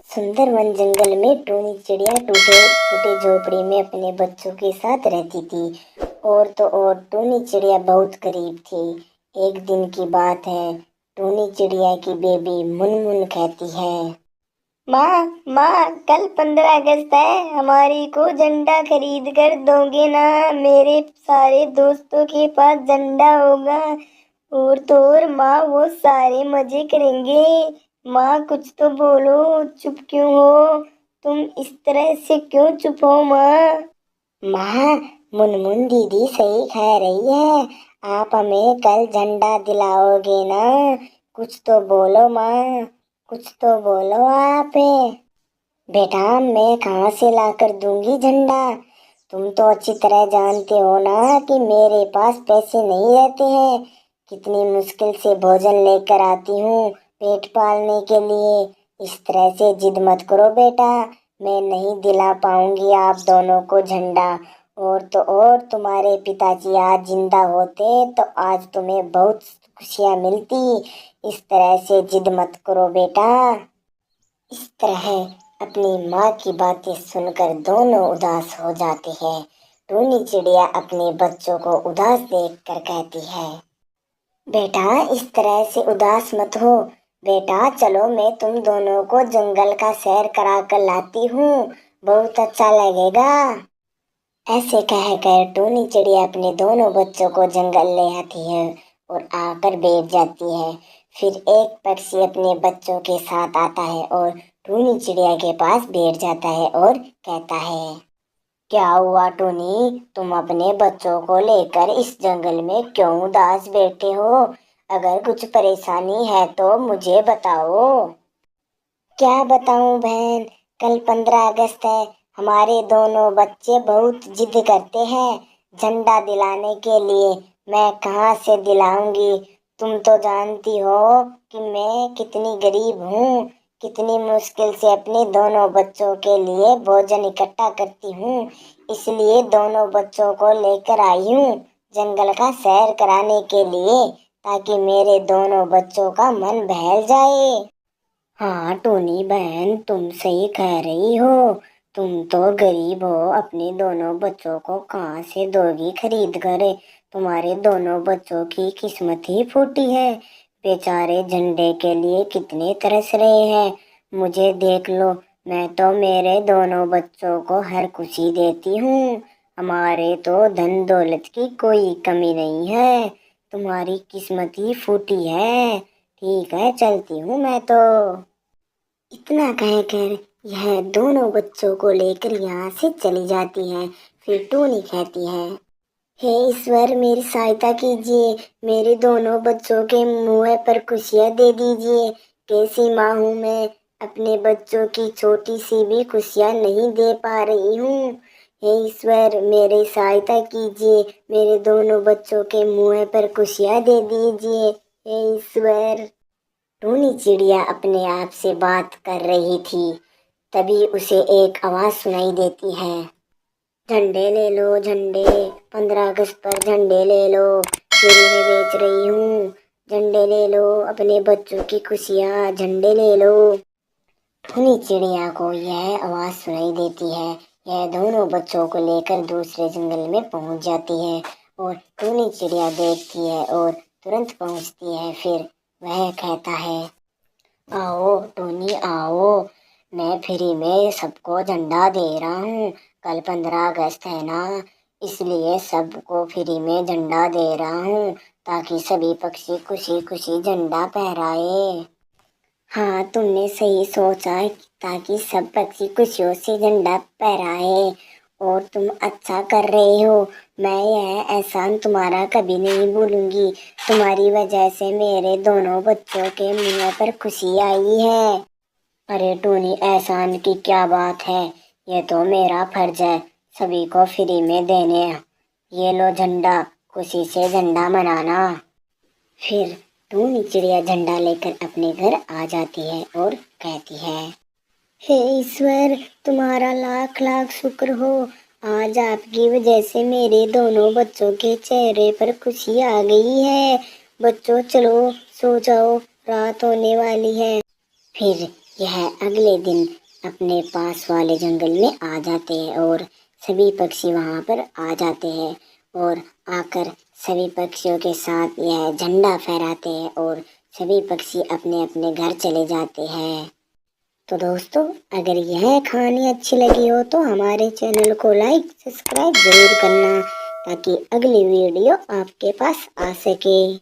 सुंदर वन जंगल में टूनी चिड़िया टूटे फूटे झोपड़ी में अपने बच्चों के साथ रहती थी। और तो और टूनी चिड़िया बहुत गरीब थी। एक दिन की बात है, टूनी चिड़िया की बेबी मुनमुन कहती है, माँ माँ, कल 15 अगस्त है, हमारी को झंडा खरीद कर दोगे ना? मेरे सारे दोस्तों के पास झंडा होगा। और तो और माँ, वो सारे मजे करेंगे। माँ कुछ तो बोलो, चुप क्यों हो? तुम इस तरह से क्यों चुप हो माँ? माँ, मुनमुन दीदी सही कह रही है। आप हमें कल झंडा दिलाओगे ना? कुछ तो बोलो माँ, कुछ तो बोलो आप। बेटा, मैं कहाँ से लाकर दूंगी झंडा? तुम तो अच्छी तरह जानते हो ना कि मेरे पास पैसे नहीं रहते हैं। कितनी मुश्किल से भोजन लेकर आती हूँ पेट पालने के लिए। इस तरह से जिद मत करो बेटा, मैं नहीं दिला पाऊंगी आप दोनों को झंडा। और तो और तुम्हारे पिताजी आज जिंदा होते तो आज तुम्हें बहुत खुशियाँ मिलती। इस तरह से जिद मत करो बेटा। इस तरह अपनी माँ की बातें सुनकर दोनों उदास हो जाते हैं। टूनी चिड़िया अपने बच्चों को उदास देखकर कहती है, बेटा इस तरह से उदास मत हो। बेटा चलो, मैं तुम दोनों को जंगल का सैर करा कर लाती हूँ, बहुत अच्छा लगेगा। ऐसे कहकर टूनी चिड़िया अपने दोनों बच्चों को जंगल ले आती है और आकर बैठ जाती है। फिर एक पक्षी अपने बच्चों के साथ आता है और टूनी चिड़िया के पास बैठ जाता है और कहता है, क्या हुआ टूनी, तुम अपने बच्चों को लेकर इस जंगल में क्यों उदास बैठे हो? अगर कुछ परेशानी है तो मुझे बताओ। क्या बताऊं बहन, कल 15 अगस्त है। हमारे दोनों बच्चे बहुत जिद करते हैं झंडा दिलाने के लिए। मैं कहाँ से दिलाऊंगी? तुम तो जानती हो कि मैं कितनी गरीब हूँ, कितनी मुश्किल से अपने दोनों बच्चों के लिए भोजन इकट्ठा करती हूँ। इसलिए दोनों बच्चों को लेकर आई हूँ जंगल का सैर कराने के लिए, ताकि मेरे दोनों बच्चों का मन बहल जाए। हाँ टोनी बहन, तुम सही कह रही हो। तुम तो गरीब हो, अपने दोनों बच्चों को कहाँ से दोगी खरीद कर? तुम्हारे दोनों बच्चों की किस्मत ही फूटी है। बेचारे झंडे के लिए कितने तरस रहे हैं। मुझे देख लो, मैं तो मेरे दोनों बच्चों को हर खुशी देती हूँ। हमारे तो धन दौलत की कोई कमी नहीं है। तुम्हारी किस्मत ही फूटी है। ठीक है, चलती हूँ मैं तो। इतना कहकर यह दोनों बच्चों को लेकर यहाँ से चली जाती है। फिर टूनी कहती है, हे ईश्वर, मेरी सहायता कीजिए, मेरे दोनों बच्चों के मुंह पर खुशियाँ दे दीजिए। कैसी माँ हूँ मैं, अपने बच्चों की छोटी सी भी खुशियाँ नहीं दे पा रही हूँ। हे ईश्वर, मेरी सहायता कीजिए, मेरे दोनों बच्चों के मुंह पर खुशियाँ दे दीजिए, हे ईश्वर। टूनी चिड़िया अपने आप से बात कर रही थी। तभी उसे एक आवाज सुनाई देती है, झंडे ले लो झंडे, 15 अगस्त पर झंडे ले लो, फ्री में बेच रही हूँ। झंडे ले लो, अपने बच्चों की खुशियाँ, झंडे ले लो। टूनी चिड़िया को यह आवाज सुनाई देती है। यह दोनों बच्चों को लेकर दूसरे जंगल में पहुंच जाती है और टूनी चिड़िया देखती है और तुरंत पहुंचती है। फिर वह कहता है, आओ टोनी आओ, मैं फ्री में सबको झंडा दे रहा हूँ। कल 15 अगस्त है ना, इसलिए सबको फ्री में झंडा दे रहा हूँ, ताकि सभी पक्षी खुशी खुशी झंडा फहराए। हाँ, तुमने सही सोचा है, ताकि सब पक्षी खुशियों से झंडा फहराए। और तुम अच्छा कर रहे हो। मैं यह एहसान तुम्हारा कभी नहीं भूलूंगी। तुम्हारी वजह से मेरे दोनों बच्चों के मुंह पर खुशी आई है। अरे टोनी, एहसान की क्या बात है, ये तो मेरा फर्ज है सभी को फ्री में देने। ये लो झंडा, खुशी से झंडा मनाना। फिर टूनी चिड़िया झंडा लेकर अपने घर आ जाती है और कहती है, हे ईश्वर, तुम्हारा लाख लाख शुक्र हो। आज आपकी वजह से मेरे दोनों बच्चों के चेहरे पर खुशी आ गई है। बच्चों चलो सो जाओ, रात होने वाली है। फिर यह अगले दिन अपने पास वाले जंगल में आ जाते हैं और सभी पक्षी वहाँ पर आ जाते हैं और आकर सभी पक्षियों के साथ यह झंडा फहराते हैं और सभी पक्षी अपने अपने घर चले जाते हैं। तो दोस्तों, अगर यह कहानी अच्छी लगी हो तो हमारे चैनल को लाइक सब्सक्राइब जरूर करना ताकि अगली वीडियो आपके पास आ सके।